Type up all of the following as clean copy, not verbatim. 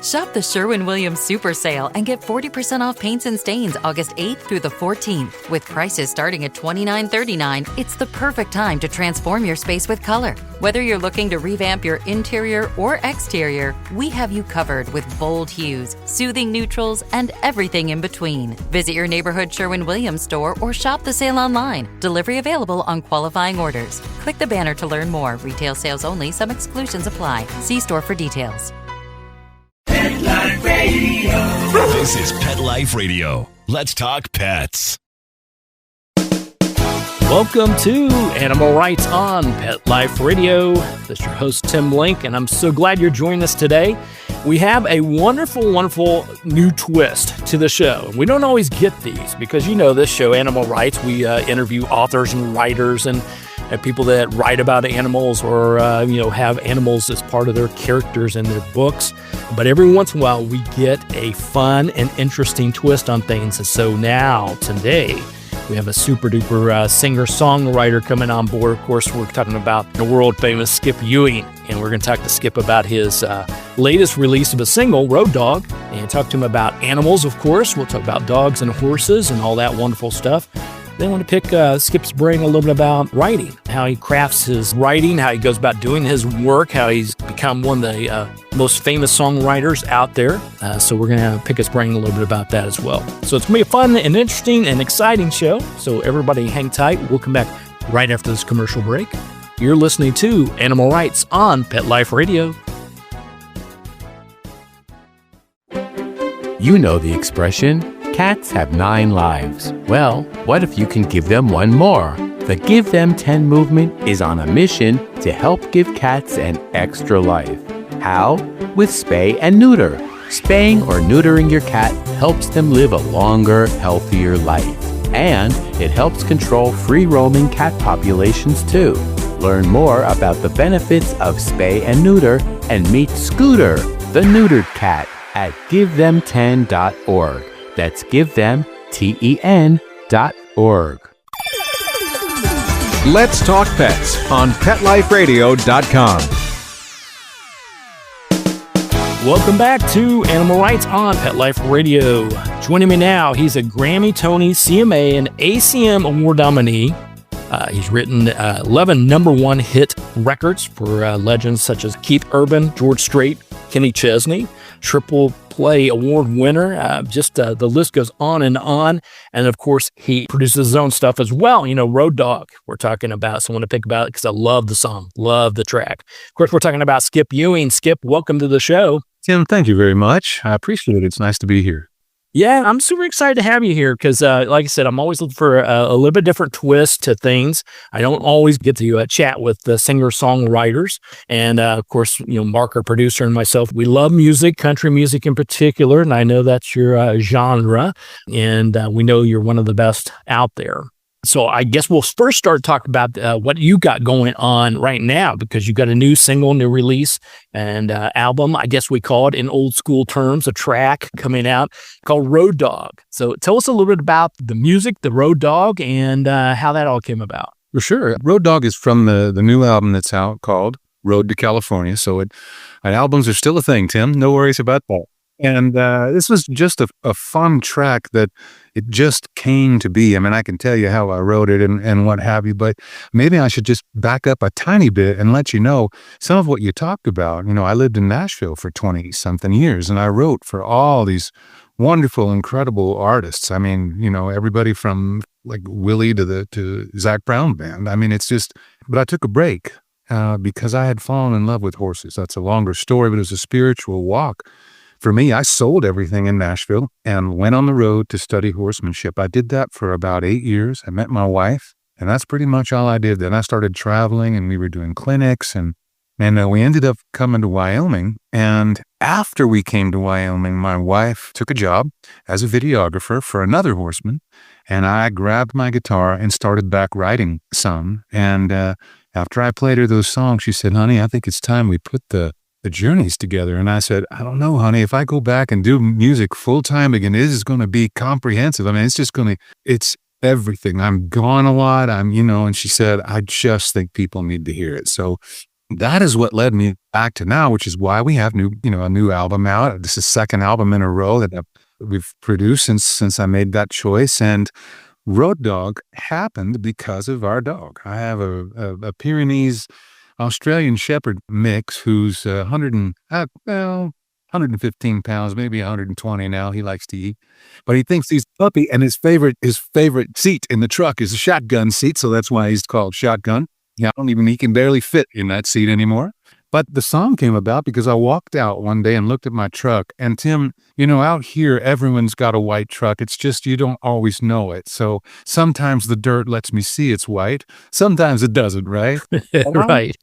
Shop the Sherwin-Williams Super Sale and get 40% off paints and stains August 8th through the 14th. With prices starting at $29.39, it's the perfect time to transform your space with color. Whether you're looking to revamp your interior or exterior, we have you covered with bold hues, soothing neutrals, and everything in between. Visit your neighborhood Sherwin-Williams store or shop the sale online. Delivery available on qualifying orders. Click the banner to learn more. Retail sales only. Some exclusions apply. See store for details. Pet Life Radio. This is Pet Life Radio. Let's talk pets. Welcome to Animal Rights on Pet Life Radio. This is your host, Tim Link, and I'm so glad you're joining us today. We have a wonderful, wonderful new twist to the show. We don't always get these because, you know, this show, Animal Rights, we interview authors and writers and people that write about animals or, have animals as part of their characters in their books. But every once in a while, we get a fun and interesting twist on things. And so now, today, we have a super duper singer-songwriter coming on board. Of course, we're talking about the world-famous Skip Ewing. And we're going to talk to Skip about his latest release of a single, Road Dog, and talk to him about animals, of course. We'll talk about dogs and horses and all that wonderful stuff. Then I want to pick Skip's brain a little bit about writing, how he crafts his writing, how he goes about doing his work, how he's become one of the most famous songwriters out there. So we're going to pick his brain a little bit about that as well. So it's going to be a fun and interesting and exciting show. So everybody hang tight. We'll come back right after this commercial break. You're listening to Animal Rights on Pet Life Radio. You know the expression, cats have 9 lives. Well, what if you can give them one more? The Give Them 10 movement is on a mission to help give cats an extra life. How? With spay and neuter. Spaying or neutering your cat helps them live a longer, healthier life. And it helps control free-roaming cat populations too. Learn more about the benefits of spay and neuter and meet Scooter, the neutered cat, at GiveThem10.org. That's GiveThem10.org. Let's Talk Pets on PetLifeRadio.com. Welcome back to Animal Rights on Pet Life Radio. Joining me now, he's a Grammy, Tony, CMA, and ACM Award nominee. He's written 11 number one hit records for legends such as Keith Urban, George Strait, Kenny Chesney, Triple Play Award winner. The list goes on. And of course, he produces his own stuff as well. You know, Road Dog, we're talking about. So I want to pick about it because I love the song, love the track. Of course, we're talking about Skip Ewing. Skip, welcome to the show. Tim, thank you very much. I appreciate it. It's nice to be here. Yeah, I'm super excited to have you here because, like I said, I'm always looking for a little bit different twist to things. I don't always get to chat with the singer-songwriters. And, of course, Mark, our producer, and myself, we love music, country music in particular. And I know that's your genre. And we know you're one of the best out there. So I guess we'll first start talking about what you got going on right now, because you got a new single, new release, and album, I guess we call it in old school terms, a track coming out called Road Dog. So tell us a little bit about the music, the Road Dog, and how that all came about. For sure. Road Dog is from the new album that's out called Road to California. So albums are still a thing, Tim. No worries about that. And this was just a fun track that it just came to be. I mean, I can tell you how I wrote it and what have you, but maybe I should just back up a tiny bit and let you know some of what you talked about. I lived in Nashville for 20-something years, and I wrote for all these wonderful, incredible artists. I mean, everybody from like Willie to Zach Brown Band. I mean, but I took a break because I had fallen in love with horses. That's a longer story, but it was a spiritual walk. For me, I sold everything in Nashville and went on the road to study horsemanship. I did that for about 8 years. I met my wife, and that's pretty much all I did. Then I started traveling, and we were doing clinics, and we ended up coming to Wyoming. And after we came to Wyoming, my wife took a job as a videographer for another horseman, and I grabbed my guitar and started back writing some. And after I played her those songs, she said, "Honey, I think it's time we put the journeys together." And I said, "I don't know, honey, if I go back and do music full time again, this is going to be comprehensive. I mean, it's everything. I'm gone a lot. And she said, "I just think people need to hear it." So that is what led me back to now, which is why we have a new album out. This is the second album in a row that we've produced since I made that choice. And Road Dog happened because of our dog. I have a Pyrenees Australian Shepherd mix who's 115 pounds, maybe 120 now. He likes to eat, but he thinks he's a puppy, and his favorite seat in the truck is a shotgun seat, so that's why he's called Shotgun. Yeah, he can barely fit in that seat anymore. But the song came about because I walked out one day and looked at my truck. And Tim, out here, everyone's got a white truck. It's just you don't always know it. So sometimes the dirt lets me see it's white. Sometimes it doesn't, right? Right.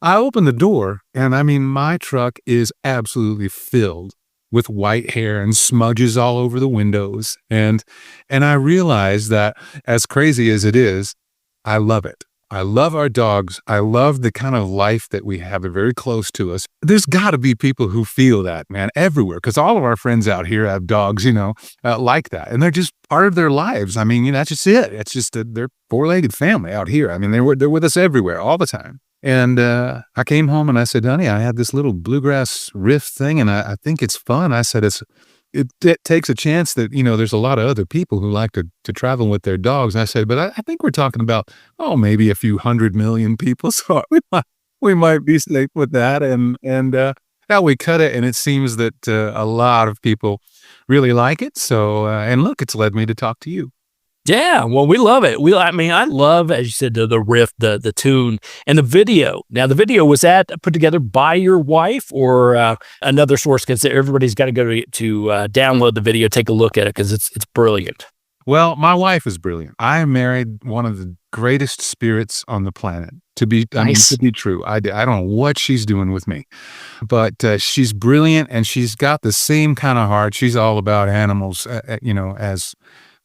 I opened the door, and my truck is absolutely filled with white hair and smudges all over the windows. And I realized that, as crazy as it is, I love it. I love our dogs. I love the kind of life that we have very close to us. There's got to be people who feel that, man, everywhere, because all of our friends out here have dogs, like that. And they're just part of their lives. That's just it. It's just they're four-legged family out here. They're with us everywhere all the time. And I came home and I said, honey, I had this little bluegrass riff thing, and I think it's fun. I said, it takes a chance that, there's a lot of other people who like to travel with their dogs. And I said, but I think we're talking about, maybe a few 100 million people. So we might be safe with that. And now we cut it, and it seems that a lot of people really like it. So, and look, it's led me to talk to you. Yeah, well, we love it. I love, as you said, the riff, the tune, and the video. Now, the video, was that put together by your wife or another source? Because everybody's got to go to download the video, take a look at it, because it's brilliant. Well, my wife is brilliant. I married one of the greatest spirits on the planet. To be true, I don't know what she's doing with me, but she's brilliant, and she's got the same kind of heart. She's all about animals,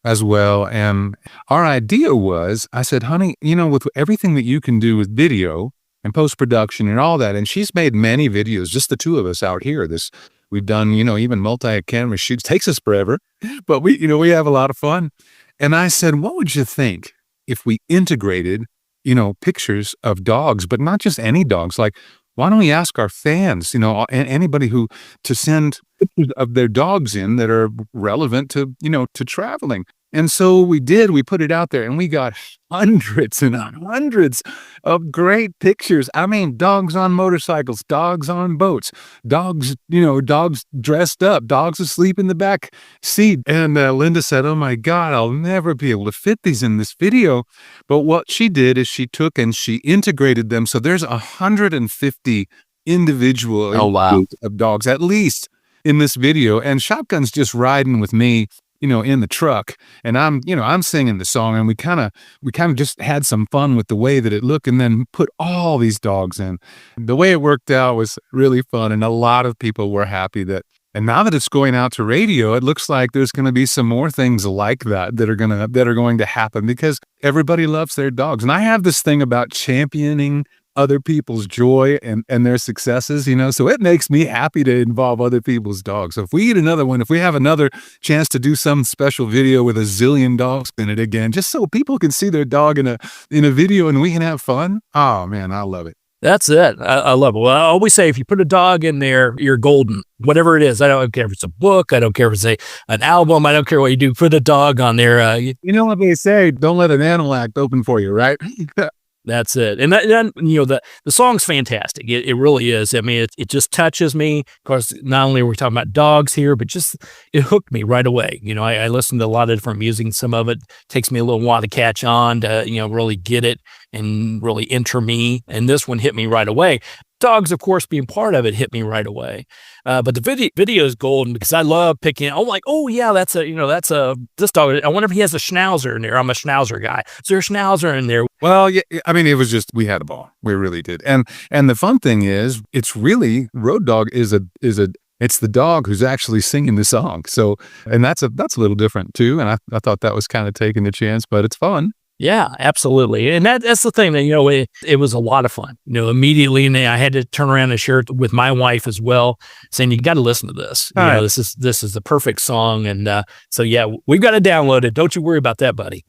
as well. And our idea was, I said, honey, with everything that you can do with video and post-production and all that, and she's made many videos, just the two of us out here. We've done, even multi-camera shoots. Takes us forever, but we have a lot of fun. And I said, what would you think if we integrated, pictures of dogs, but not just any dogs? Like, why don't we ask our fans, and anybody to send pictures of their dogs in that are relevant to traveling? And so we did. We put it out there, and we got hundreds and hundreds of great pictures. Dogs on motorcycles, dogs on boats, dogs dressed up, dogs asleep in the back seat. And Linda said, oh my God, I'll never be able to fit these in this video. But what she did is she took and she integrated them. So there's 150 individual images of dogs, at least, in this video. And Shotgun's just riding with me, in the truck, and I'm singing the song, and we kind of just had some fun with the way that it looked, and then put all these dogs in. The way it worked out was really fun, and a lot of people were happy that. And now that it's going out to radio, it looks like there's going to be some more things like that are going to happen, because everybody loves their dogs. And I have this thing about championing other people's joy and their successes, so it makes me happy to involve other people's dogs. So if we get another one, if we have another chance to do some special video with a zillion dogs in it again, just so people can see their dog in a video and we can have fun. Oh man, I love it. That's it. I love it. Well, I always say, if you put a dog in there, you're golden. Whatever it is. I don't care if it's a book. I don't care if it's an album. I don't care what you do. Put a dog on there. You know what they say, don't let an animal act open for you, right? That's it. And the song's fantastic. It really is. It just touches me. Of course, not only are we talking about dogs here, but just, it hooked me right away. I listened to a lot of different music, and some of it takes me a little while to catch on, to, really get it and really enter me. And this one hit me right away. Dogs, of course, being part of it, hit me right away. But the video is golden, because I love picking. I'm like, oh yeah, that's this dog. I wonder if he has a schnauzer in there. I'm a schnauzer guy. Is there a schnauzer in there? Well, yeah, it was just, we had a ball. We really did. And the fun thing is, it's really, Road Dog it's the dog who's actually singing the song. So, and that's a little different too. And I thought that was kind of taking a chance, but it's fun. Yeah, absolutely. And that's the thing that, it was a lot of fun, immediately. And I had to turn around and share it with my wife as well, saying, you got to listen to this. This is the perfect song. And so, yeah, we've got to download it. Don't you worry about that, buddy.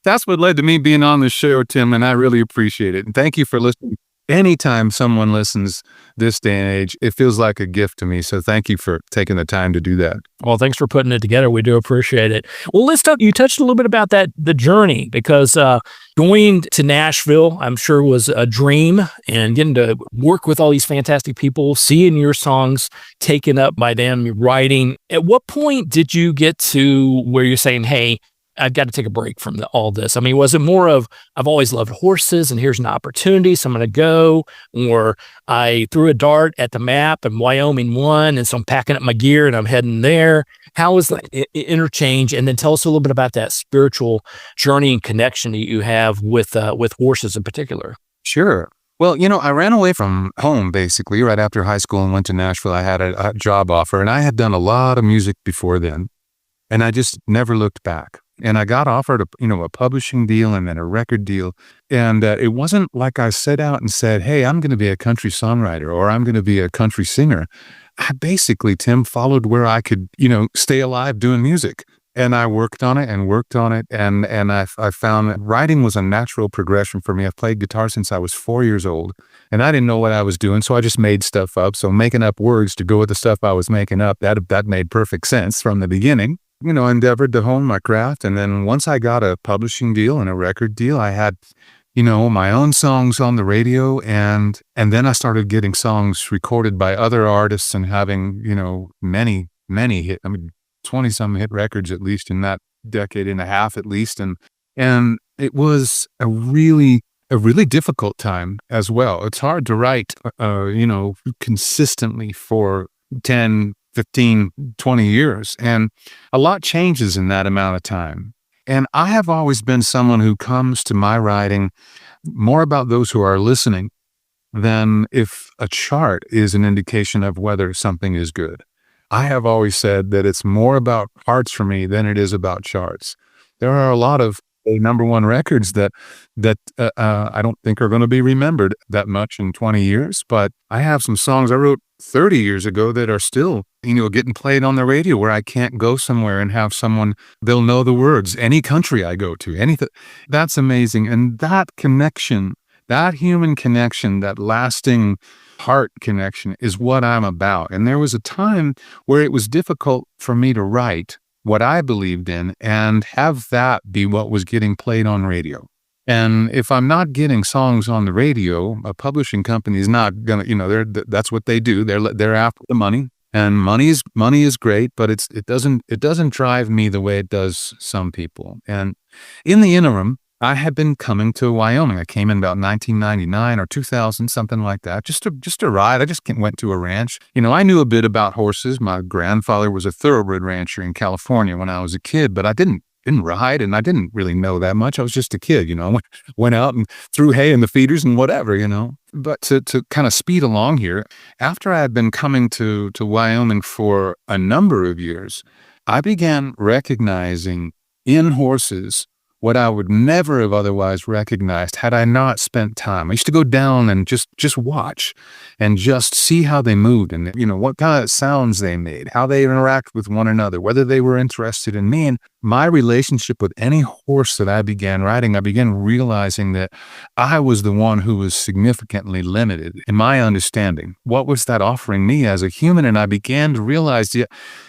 That's what led to me being on the show, Tim, and I really appreciate it. And thank you for listening. anytime someone listens this day and age, it feels like a gift to me. So thank you for taking the time to do that. Well, thanks for putting it together. We do appreciate it. Well, let's talk. You touched a little bit about the journey, because going to Nashville, I'm sure, was a dream, and getting to work with all these fantastic people, seeing your songs taken up by them, writing. At what point did you get to where you're saying, hey, I've got to take a break from all this? I mean, was it more of, I've always loved horses and here's an opportunity, so I'm going to go, or I threw a dart at the map and Wyoming won, and so I'm packing up my gear and I'm heading there? How was the interchange? And then tell us a little bit about that spiritual journey and connection that you have with horses in particular. Sure. Well, I ran away from home basically right after high school and went to Nashville. I had a job offer, and I had done a lot of music before then, and I just never looked back. And I got offered a publishing deal and then a record deal. And it wasn't like I set out and said, hey, I'm going to be a country songwriter or I'm going to be a country singer. I basically, Tim, followed where I could, stay alive doing music. And I worked on it and worked on it. And I found that writing was a natural progression for me. I've played guitar since I was 4 years old, and I didn't know what I was doing. So I just made stuff up. So making up words to go with the stuff I was making up, that made perfect sense from the beginning. Endeavored to hone my craft. And then once I got a publishing deal and a record deal, I had, my own songs on the radio. And then I started getting songs recorded by other artists and having, many, many 20-some hit records, at least in that decade and a half, at least. And it was a really difficult time as well. It's hard to write, consistently for 10, 15, 20 years. And a lot changes in that amount of time. And I have always been someone who comes to my writing more about those who are listening than if a chart is an indication of whether something is good. I have always said that it's more about hearts for me than it is about charts. There are a lot of number one records that I don't think are going to be remembered that much in 20 years. But I have some songs I wrote 30 years ago that are still, getting played on the radio, where I can't go somewhere and have someone, they'll know the words, any country I go to, anything. That's amazing. And that connection, that human connection, that lasting heart connection is what I'm about. And there was a time where it was difficult for me to write what I believed in and have that be what was getting played on radio. And if I'm not getting songs on the radio, a publishing company is not gonna, that's what they do. They're after the money, and money is great, but it doesn't drive me the way it does some people. And in the interim, I had been coming to Wyoming. I came in about 1999 or 2000, something like that, just to ride. I just went to a ranch. I knew a bit about horses. My grandfather was a thoroughbred rancher in California when I was a kid, but I didn't ride, and I didn't really know that much. I was just a kid, went out and threw hay in the feeders and whatever, But to kind of speed along here, after I had been coming to Wyoming for a number of years, I began recognizing in horses what I would never have otherwise recognized had I not spent time. I used to go down and just watch and just see how they moved and, what kind of sounds they made, how they interact with one another, whether they were interested in me. And my relationship with any horse that I began riding, I began realizing that I was the one who was significantly limited in my understanding. What was that offering me as a human? And I began to realize,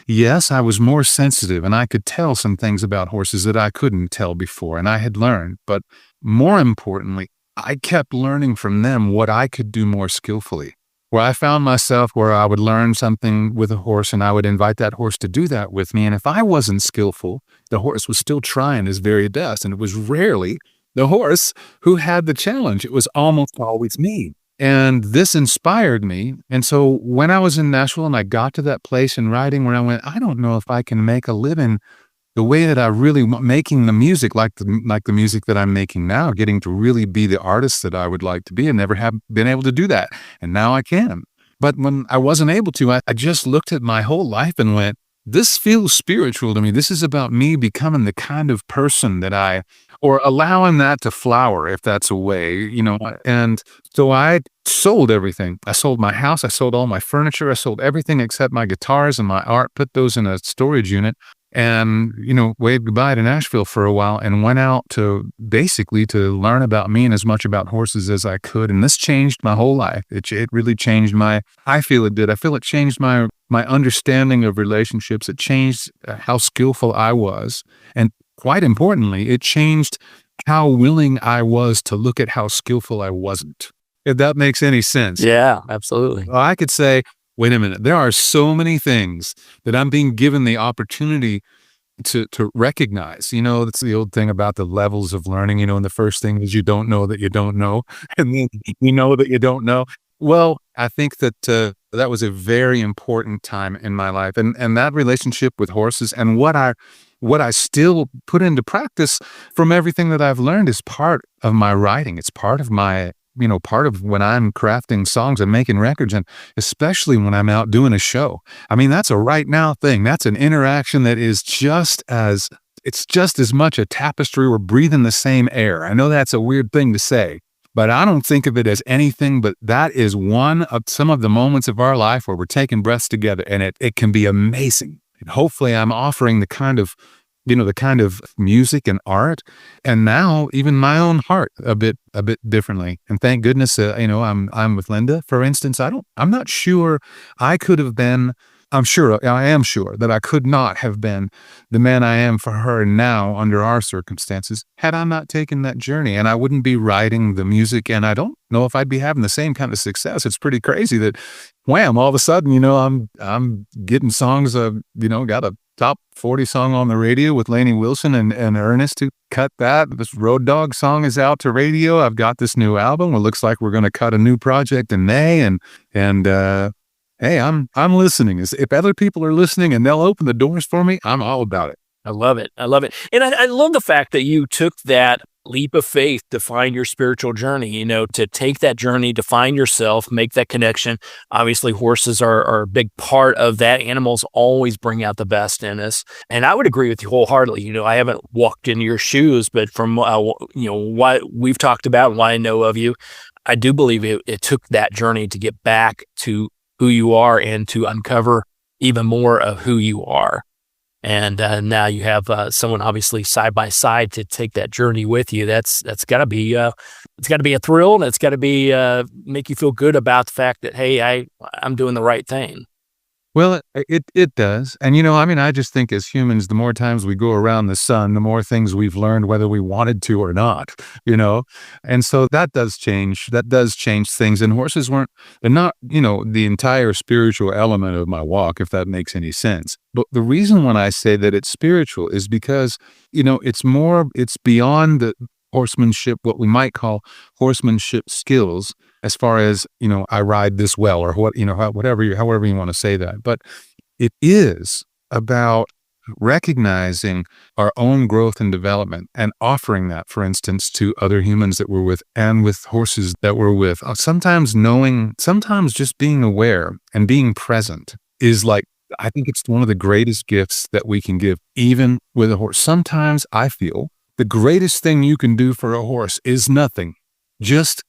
yes, I was more sensitive, and I could tell some things about horses that I couldn't tell before, and I had learned. But more importantly, I kept learning from them what I could do more skillfully. Where I found myself where I would learn something with a horse and I would invite that horse to do that with me. And if I wasn't skillful, the horse was still trying his very best. And it was rarely the horse who had the challenge. It was almost always me. And this inspired me. And so when I was in Nashville and I got to that place in writing where I went, I don't know if I can make a living the way that I really want, making the music like the music that I'm making now, getting to really be the artist that I would like to be, and never have been able to do that. And now I can. But when I wasn't able to, I just looked at my whole life and went, this feels spiritual to me. This is about me becoming the kind of person that or allowing that to flower, if that's a way, And so I sold everything. I sold my house. I sold all my furniture. I sold everything except my guitars and my art, put those in a storage unit. and, waved goodbye to Nashville for a while and went out to basically to learn about me and as much about horses as I could. And this changed my whole life. It really changed I feel it did. I feel it changed my understanding of relationships. It changed how skillful I was. And quite importantly, it changed how willing I was to look at how skillful I wasn't. If that makes any sense. Yeah, absolutely. Well, I could say, wait a minute, there are so many things that I'm being given the opportunity to recognize. That's the old thing about the levels of learning, and the first thing is you don't know that you don't know, and then you know that you don't know. Well, I think that that was a very important time in my life, and that relationship with horses and what I still put into practice from everything that I've learned is part of my writing. It's part of my, part of when I'm crafting songs and making records, and especially when I'm out doing a show. I mean, that's a right now thing. That's an interaction that is it's just as much a tapestry. We're breathing the same air. I know that's a weird thing to say, but I don't think of it as anything but that is one of some of the moments of our life where we're taking breaths together, and it can be amazing. And hopefully I'm offering the kind of music and art, and now even my own heart a bit differently. And thank goodness, I'm with Linda, for instance. I'm not sure I could have been. I am sure that I could not have been the man I am for her now under our circumstances had I not taken that journey. And I wouldn't be writing the music, and I don't know if I'd be having the same kind of success. It's pretty crazy that, wham, all of a sudden, I'm getting songs, got a top 40 song on the radio with Lainey Wilson and Ernest who cut that. This Road Dog song is out to radio. I've got this new album. It looks like we're going to cut a new project in May, and hey, I'm listening. If other people are listening and they'll open the doors for me, I'm all about it. I love it. I love it. And I love the fact that you took that leap of faith to find your spiritual journey, to take that journey, to find yourself, make that connection. Obviously, horses are a big part of that. Animals always bring out the best in us. And I would agree with you wholeheartedly. I haven't walked in your shoes, but from, what we've talked about and what I know of you, I do believe it took that journey to get back to who you are and to uncover even more of who you are. And now you have someone obviously side by side to take that journey with you. That's got to be it's got to be a thrill, and it's got to be make you feel good about the fact that, hey, I'm doing the right thing. Well, it does. And, I just think as humans, the more times we go around the sun, the more things we've learned, whether we wanted to or not, And so that does change things. And horses they're not, the entire spiritual element of my walk, if that makes any sense. But the reason when I say that it's spiritual is because, it's beyond the horsemanship, what we might call horsemanship skills, as far as, I ride this well, or what, however you want to say that. But it is about recognizing our own growth and development and offering that, for instance, to other humans that we're with and with horses that we're with. Sometimes just being aware and being present is I think it's one of the greatest gifts that we can give, even with a horse. Sometimes I feel the greatest thing you can do for a horse is nothing. Just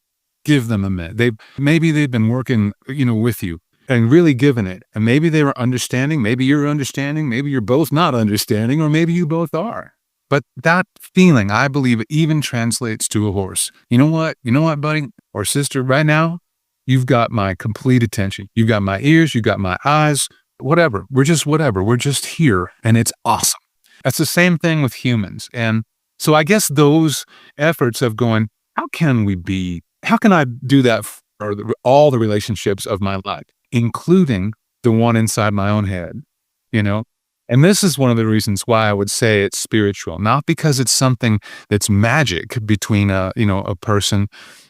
give them a minute. Maybe they've been working, with you and really giving it. And maybe they were understanding. Maybe you're understanding. Maybe you're both not understanding, or maybe you both are. But that feeling, I believe, even translates to a horse. You know what, buddy or sister, right now, you've got my complete attention. You've got my ears. You've got my eyes, whatever. We're just here, and it's awesome. That's the same thing with humans. And so I guess those efforts of going, how can I do that for all the relationships of my life, including the one inside my own head, And this is one of the reasons why I would say it's spiritual, not because it's something that's magic between a person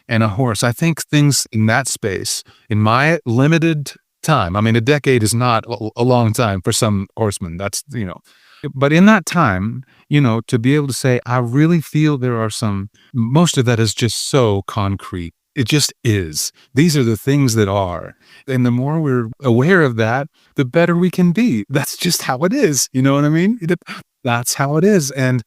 and a horse. I think things in that space, in my limited time, a decade is not a long time for some horsemen. That's, but in that time, to be able to say, I really feel most of that is just so concrete. It just is. These are the things that are. And the more we're aware of that, the better we can be. That's just how it is. You know what I mean? That's how it is. And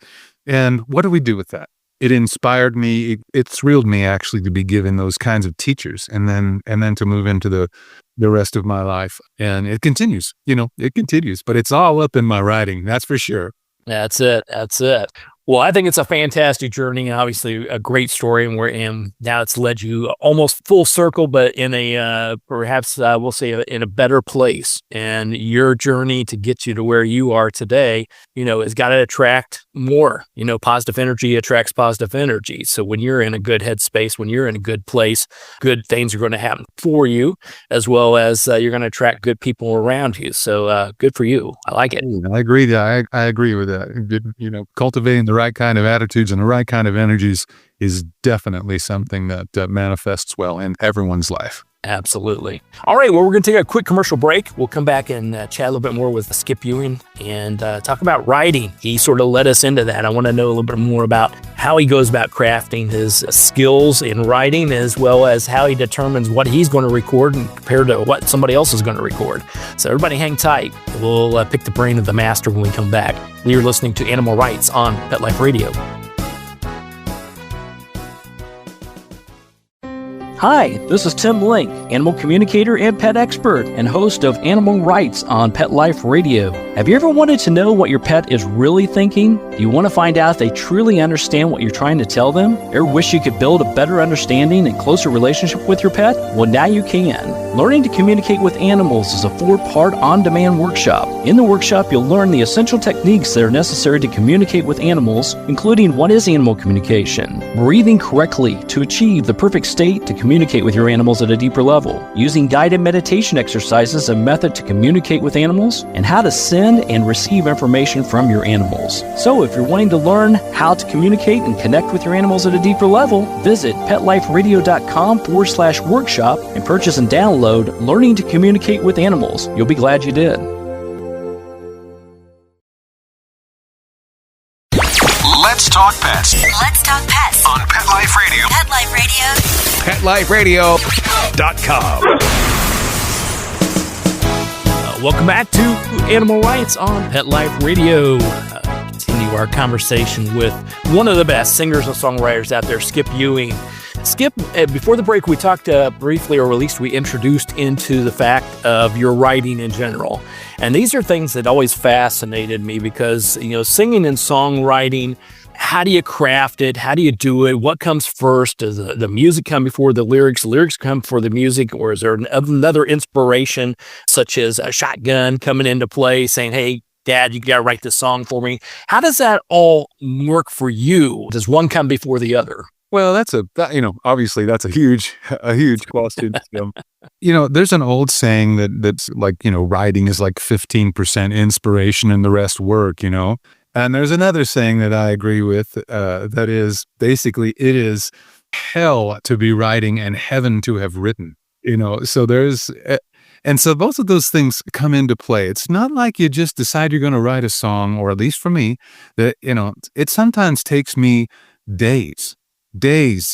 what do we do with that? it inspired me. It thrilled me actually to be given those kinds of teachers, and then to move into the rest of my life. And it continues, it continues, but it's all up in my writing. That's for sure. That's it. That's it. Well, I think it's a fantastic journey, obviously a great story, and now it's led you almost full circle, but in a perhaps we'll say in a better place. And your journey to get you to where you are today, has got to attract more. Positive energy attracts positive energy. So when you're in a good headspace, when you're in a good place, good things are going to happen for you, as well as you're going to attract good people around you. So good for you. I like it. I agree. I agree with that. Cultivating the right kind of attitudes and the right kind of energies is definitely something that manifests well in everyone's life. Absolutely. All right. Well, we're going to take a quick commercial break. We'll come back and chat a little bit more with Skip Ewing and talk about writing. He sort of led us into that. I want to know a little bit more about how he goes about crafting his skills in writing, as well as how he determines what he's going to record and compared to what somebody else is going to record. So everybody hang tight. We'll pick the brain of the master when we come back. You're listening to Animal Rights on Pet Life Radio. Hi, this is Tim Link, animal communicator and pet expert and host of Animal Rights on Pet Life Radio. Have you ever wanted to know what your pet is really thinking? Do you want to find out if they truly understand what you're trying to tell them? Or wish you could build a better understanding and closer relationship with your pet? Well, now you can. Learning to Communicate with Animals is a 4-part on-demand workshop. In the workshop, you'll learn the essential techniques that are necessary to communicate with animals, including what is animal communication, breathing correctly to achieve the perfect state to communicate with your animals at a deeper level, using guided meditation exercises, a method to communicate with animals, and how to send and receive information from your animals. So if you're wanting to learn how to communicate and connect with your animals at a deeper level, visit petliferadio.com/workshop and purchase and download Learning to Communicate with Animals. You'll be glad you did. Let's talk pets. Let's talk pets On Pet Life Radio. Pet Life Radio. PetLifeRadio.com. Welcome back to Animal Rights on Pet Life Radio. Continue our conversation with one of the best singers and songwriters out there, Skip Ewing. Skip, before the break, we talked briefly, or at least we introduced into the fact of your writing in general. And these are things that always fascinated me because, singing and songwriting, how do you craft it? How do you do it? What comes first? Does the music come before the lyrics? The lyrics come before the music? Or is there another inspiration, such as a shotgun coming into play saying, hey, Dad, you got to write this song for me? How does that all work for you? Does one come before the other? Well, obviously that's a huge question. There's an old saying that's like, writing is like 15% inspiration and the rest work, And there's another saying that I agree with, that is basically it is hell to be writing and heaven to have written, so and so both of those things come into play. It's not like you just decide you're going to write a song, or at least for me, that, it sometimes takes me days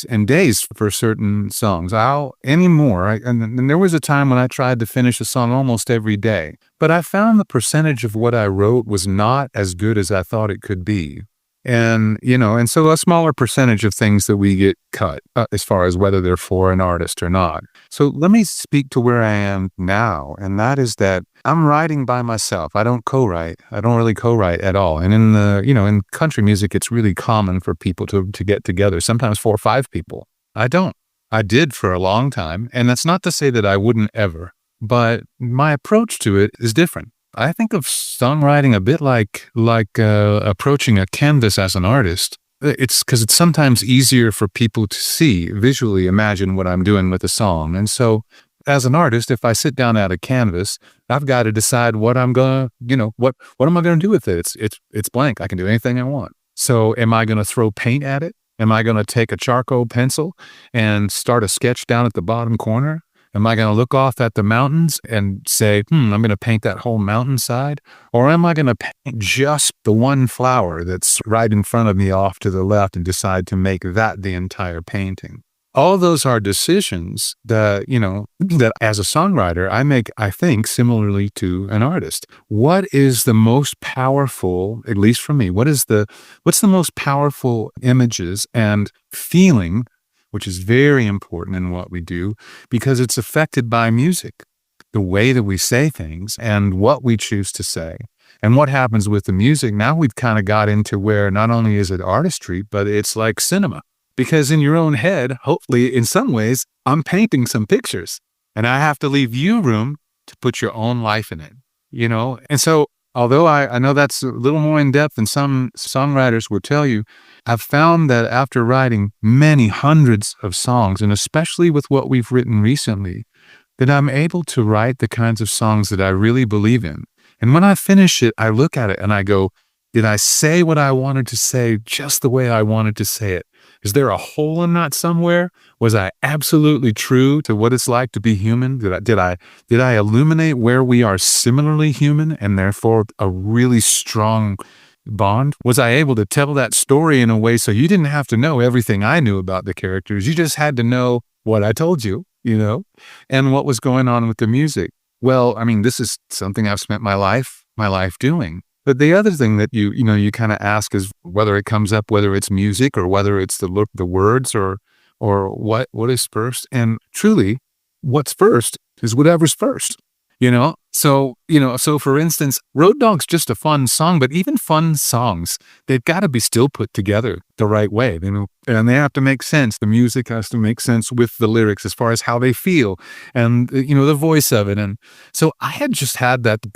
and days for certain songs. And there was a time when I tried to finish a song almost every day, but I found the percentage of what I wrote was not as good as I thought it could be. And, and so a smaller percentage of things that we get cut as far as whether they're for an artist or not. So let me speak to where I am now. And that is that I'm writing by myself. I don't co-write. I don't really co-write at all. And in in country music, it's really common for people to get together, sometimes 4 or 5 people. I don't. I did for a long time. And that's not to say that I wouldn't ever, but my approach to it is different. I think of songwriting a bit like approaching a canvas as an artist. It's because it's sometimes easier for people to visually imagine what I'm doing with a song. And so as an artist, if I sit down at a canvas, I've got to decide what I'm going to, what am I going to do with it? It's blank. I can do anything I want. So am I going to throw paint at it? Am I going to take a charcoal pencil and start a sketch down at the bottom corner? Am I going to look off at the mountains and say, I'm going to paint that whole mountainside? Or am I going to paint just the one flower that's right in front of me off to the left and decide to make that the entire painting? all those are decisions that, that as a songwriter, I make, I think, similarly to an artist. What is the most powerful, at least for me, what's the most powerful images and feeling, which is very important in what we do, because it's affected by music, the way that we say things and what we choose to say. And what happens with the music, now we've kind of got into where not only is it artistry, but it's like cinema. Because in your own head, hopefully in some ways, I'm painting some pictures and I have to leave you room to put your own life in it, And so although I know that's a little more in depth than some songwriters will tell you, I've found that after writing many hundreds of songs, and especially with what we've written recently, that I'm able to write the kinds of songs that I really believe in. And when I finish it, I look at it and I go, did I say what I wanted to say just the way I wanted to say it? Is there a hole in that somewhere? Was I absolutely true to what it's like to be human? Did I illuminate where we are similarly human and therefore a really strong bond? Was I able to tell that story in a way so you didn't have to know everything I knew about the characters? You just had to know what I told you, and what was going on with the music. Well, I mean, this is something I've spent my life doing. But the other thing that you kind of ask is whether it comes up, whether it's music or whether it's the words or what is first. And truly, what's first is whatever's first. So for instance, Road Dog's just a fun song, but even fun songs, they've got to be still put together the right way, and they have to make sense. The music has to make sense with the lyrics as far as how they feel and, the voice of it. And so I had just had that,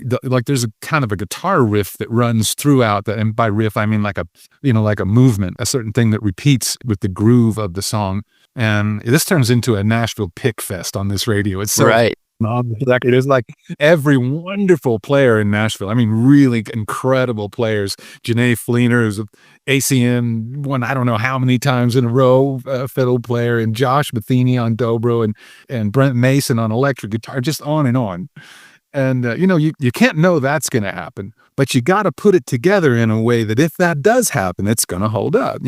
there's a kind of a guitar riff that runs throughout that. And by riff, I mean like a movement, a certain thing that repeats with the groove of the song. And this turns into a Nashville pick fest on this radio. It's so right. It is like every wonderful player in Nashville. I mean, really incredible players. Janae Fleener is ACM won I don't know how many times in a row, fiddle player, and Josh Matheny on dobro, and Brent Mason on electric guitar, just on and on. And, you can't know that's going to happen, but you got to put it together in a way that if that does happen, it's going to hold up,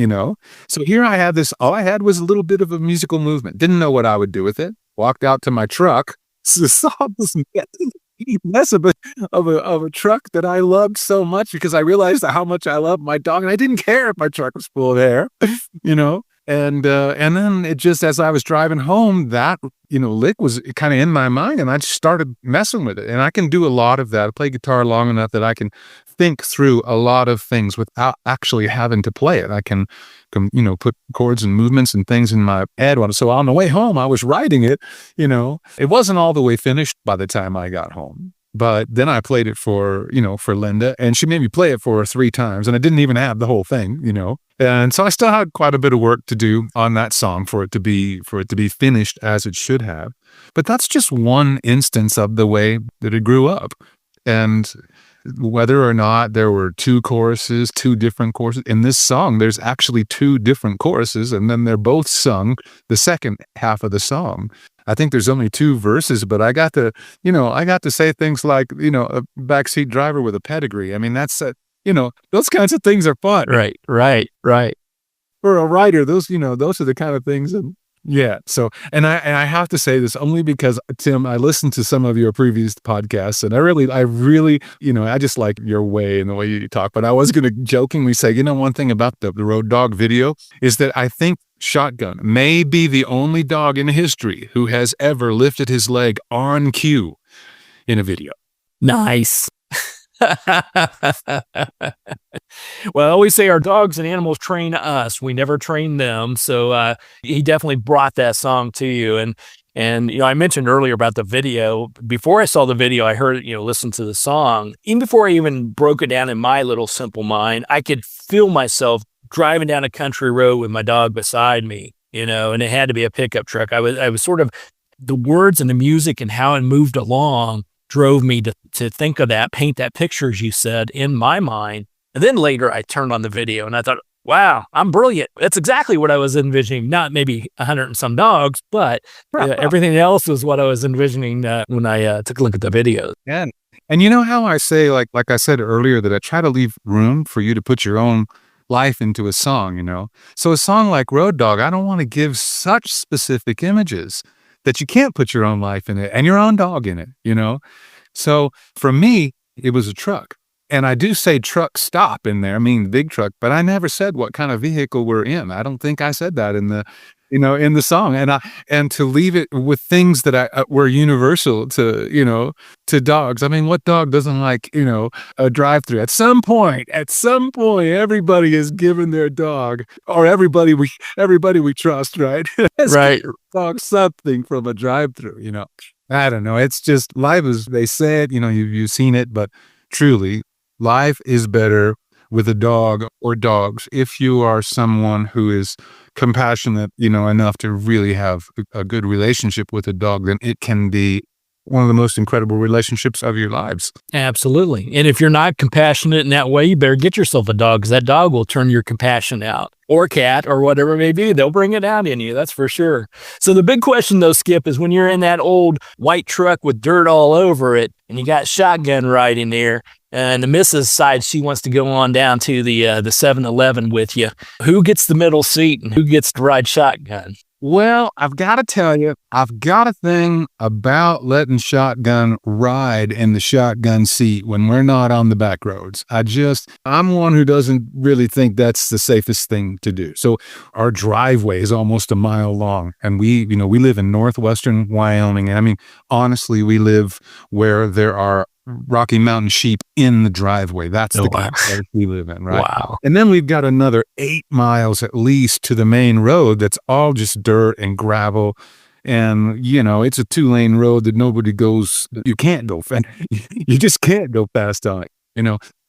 So here I had this, all I had was a little bit of a musical movement. Didn't know what I would do with it. Walked out to my truck. Saw this mess of a truck that I loved so much because I realized how much I love my dog, and I didn't care if my truck was full of hair, And then it just, as I was driving home, that, lick was kind of in my mind, and I just started messing with it. And I can do a lot of that. I play guitar long enough that I can think through a lot of things without actually having to play it. I can put chords and movements and things in my head. So on the way home, I was writing it, It wasn't all the way finished by the time I got home. But then I played it for Linda, and she made me play it for her 3 times, and I didn't even have the whole thing, And so I still had quite a bit of work to do on that song for it to be finished as it should have. But that's just one instance of the way that it grew up. And whether or not there were 2 different choruses in this song, there's actually 2 different choruses, and then they're both sung the second half of the song. I think there's only 2 verses, but I got to say things like, a backseat driver with a pedigree. I mean, that's, those kinds of things are fun. Right. For a writer, those are the kind of things. And yeah. So, and I have to say this only because, Tim, I listened to some of your previous podcasts, and I really, I just like your way and the way you talk. But I was going to jokingly say, one thing about the Road Dog video is that I think Shotgun may be the only dog in history who has ever lifted his leg on cue in a video. Nice. Well, I always say our dogs and animals train us. We never train them. So he definitely brought that song to you. And I mentioned earlier about the video. Before I saw the video, I heard, listen to the song. Even before I even broke it down in my little simple mind, I could feel myself driving down a country road with my dog beside me, and it had to be a pickup truck. I was sort of, the words and the music and how it moved along drove me to think of that, paint that picture, as you said, in my mind. And then later I turned on the video and I thought, wow, I'm brilliant. That's exactly what I was envisioning. Not maybe 100 and some dogs, but everything else was what I was envisioning when I took a look at the videos. Yeah. And you know how I say, like I said earlier, that I try to leave room for you to put your own life into a song, So a song like Road Dog, I don't want to give such specific images that you can't put your own life in it and your own dog in it, So for me, it was a truck. And I do say truck stop in there, I mean big truck, but I never said what kind of vehicle we're in. I don't think I said that in the song. And to leave it with things that were universal to dogs. I mean, what dog doesn't like, a drive-through? At some point, everybody is giving their dog, or everybody we trust, right? Right. Dog something from a drive-through, I don't know. It's just life is, they say it, you've seen it, but truly, life is better with a dog or dogs if you are someone who is compassionate, enough to really have a good relationship with a dog. Then it can be one of the most incredible relationships of your lives. Absolutely. And if you're not compassionate in that way, you better get yourself a dog, because that dog will turn your compassion out, or cat, or whatever it may be. They'll bring it out in you. That's for sure. So the big question though, Skip, is when you're in that old white truck with dirt all over it and you got shotgun right in there, and the missus decides she wants to go on down to the 7-Eleven with you, who gets the middle seat and who gets to ride shotgun? Well, I've got to tell you, I've got a thing about letting shotgun ride in the shotgun seat when we're not on the back roads. I'm one who doesn't really think that's the safest thing to do. So our driveway is almost a mile long, and we live in northwestern Wyoming. And I mean, honestly, we live where there are Rocky Mountain sheep in the driveway. That's the kind of place we live in, right? Wow. And then we've got another 8 miles at least to the main road that's all just dirt and gravel. And, it's a 2-lane road that nobody goes, you can't go fast. You just can't go fast on it,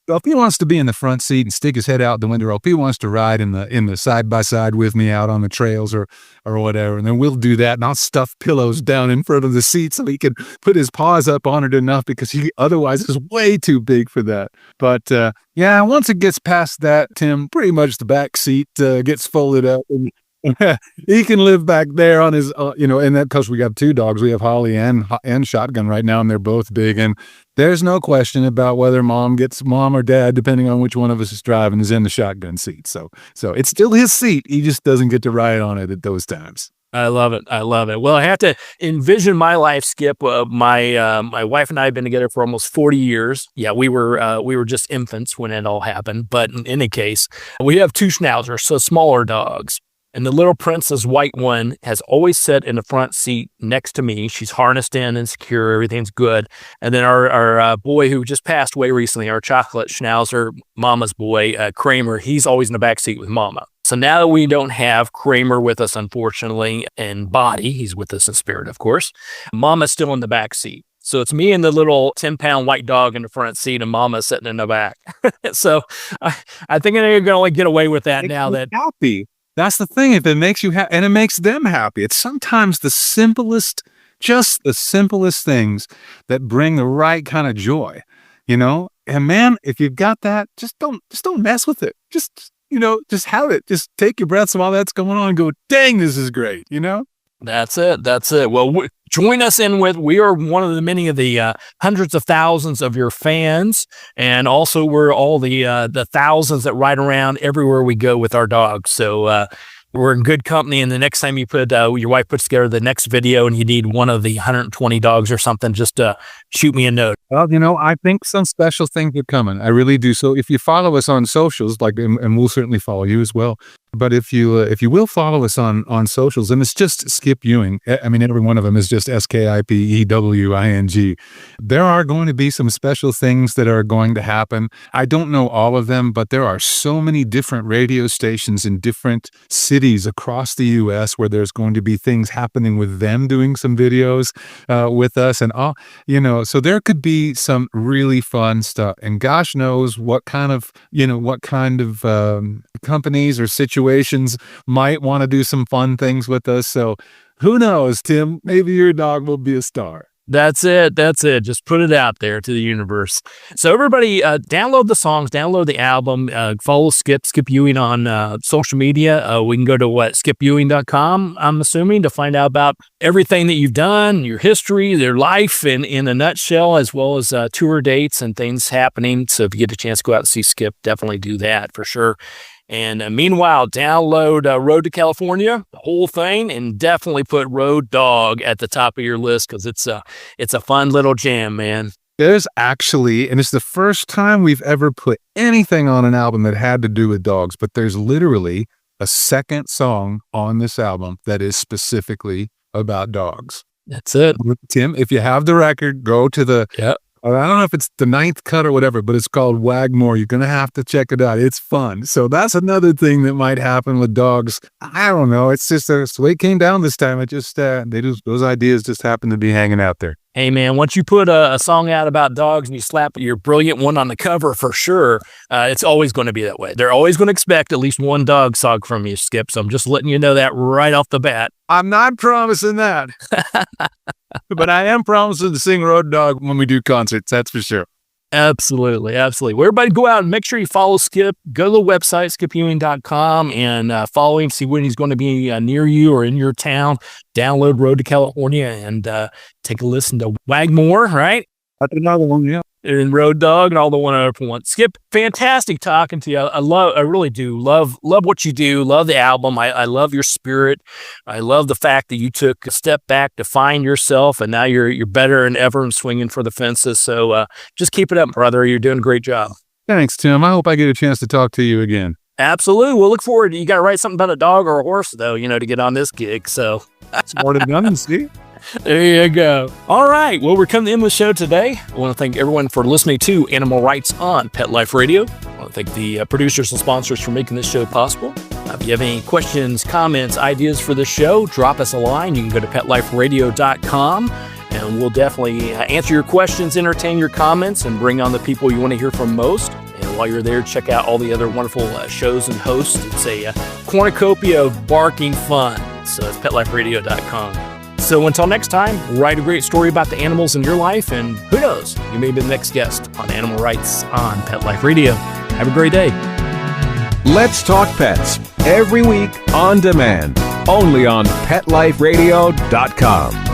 So if he wants to be in the front seat and stick his head out the window, or if he wants to ride in the side-by-side with me out on the trails or whatever, and then we'll do that, and I'll stuff pillows down in front of the seat so he can put his paws up on it enough, because he otherwise is way too big for that. But once it gets past that, Tim, pretty much the back seat gets folded up, and he can live back there on his, and that, because we got 2 dogs. We have Holly and Shotgun right now, and they're both big. And there's no question about whether mom or dad, depending on which one of us is driving, is in the shotgun seat. So it's still his seat. He just doesn't get to ride on it at those times. I love it. Well, I have to envision my life, Skip. My wife and I have been together for almost 40 years. Yeah, we were just infants when it all happened. But in any case, we have 2 schnauzers, so smaller dogs. And the little princess white one has always sat in the front seat next to me. She's harnessed in and secure. Everything's good. And then our boy who just passed away recently, our chocolate schnauzer, Mama's boy, Kramer, he's always in the back seat with Mama. So now that we don't have Kramer with us, unfortunately, in body, he's with us in spirit, of course, Mama's still in the back seat. So it's me and the little 10-pound white dog in the front seat, and Mama sitting in the back. So I think they're going to get away with that now that... Happy. That's the thing. If it makes you happy, and it makes them happy, it's sometimes the simplest things that bring the right kind of joy, And man, if you've got that, just don't mess with it. Just have it. Just take your breaths while that's going on and go, dang, this is great, That's it. Well, join us we are one of the many of the hundreds of thousands of your fans. And also we're all the thousands that ride around everywhere we go with our dogs. So, we're in good company. And the next time you your wife puts together the next video and you need one of the 120 dogs or something, just shoot me a note. Well, I think some special things are coming. I really do. So if you follow us on socials, and we'll certainly follow you as well. But if you will follow us on socials, and it's just Skip Ewing. I mean, every one of them is just SKIPEWING. There are going to be some special things that are going to happen. I don't know all of them, but there are so many different radio stations in different cities across the U.S. where there's going to be things happening with them doing some videos with us, and all. So there could be some really fun stuff. And gosh knows what kind of companies or situations might want to do some fun things with us. So who knows, Tim? Maybe your dog will be a star. That's it. Just put it out there to the universe. So everybody, download the songs, download the album, follow Skip Ewing on social media. We can go to skipewing.com, I'm assuming, to find out about everything that you've done, your history, their life in a nutshell, as well as tour dates and things happening. So if you get a chance to go out and see Skip, definitely do that for sure. And meanwhile, download Road to California, the whole thing, and definitely put Road Dog at the top of your list because it's a fun little jam, man. There's actually, and it's the first time we've ever put anything on an album that had to do with dogs, but there's literally a second song on this album that is specifically about dogs. That's it. Tim, if you have the record, go to the, I don't know if it's the 9th cut or whatever, but it's called Wagmore. You're going to have to check it out. It's fun. So that's another thing that might happen with dogs. I don't know. It's just the way it came down this time. It just, those ideas just happen to be hanging out there. Hey, man, once you put a song out about dogs and you slap your brilliant one on the cover for sure, it's always going to be that way. They're always going to expect at least one dog song from you, Skip. So I'm just letting you know that right off the bat. I'm not promising that. But I am promising to sing Road Dog when we do concerts. That's for sure. Absolutely. Absolutely. Well, everybody go out and make sure you follow Skip. Go to the website, skipewing.com, and follow him, see when he's going to be near you or in your town. Download Road to California and take a listen to Wagmore, right? That's another one, yeah. And Road Dog and all the one other one. Skip, fantastic talking to you. I really do love what you do. Love the album. I love your spirit. I love the fact that you took a step back to find yourself, and now you're better than ever and swinging for the fences. So just keep it up, brother. You're doing a great job. Thanks, Tim. I hope I get a chance to talk to you again. Absolutely. We'll look forward. You got to write something about a dog or a horse, though, to get on this gig. So it's more than done, see? There you go. All right. Well, we're coming to the end of the show today. I want to thank everyone for listening to Animal Rights on Pet Life Radio. I want to thank the producers and sponsors for making this show possible. If you have any questions, comments, ideas for the show, drop us a line. You can go to PetLifeRadio.com, and we'll definitely answer your questions, entertain your comments, and bring on the people you want to hear from most. And while you're there, check out all the other wonderful shows and hosts. It's a cornucopia of barking fun. So it's PetLifeRadio.com. So until next time, write a great story about the animals in your life, and who knows, you may be the next guest on Animal Rights on Pet Life Radio. Have a great day. Let's Talk Pets, every week on demand, only on PetLifeRadio.com.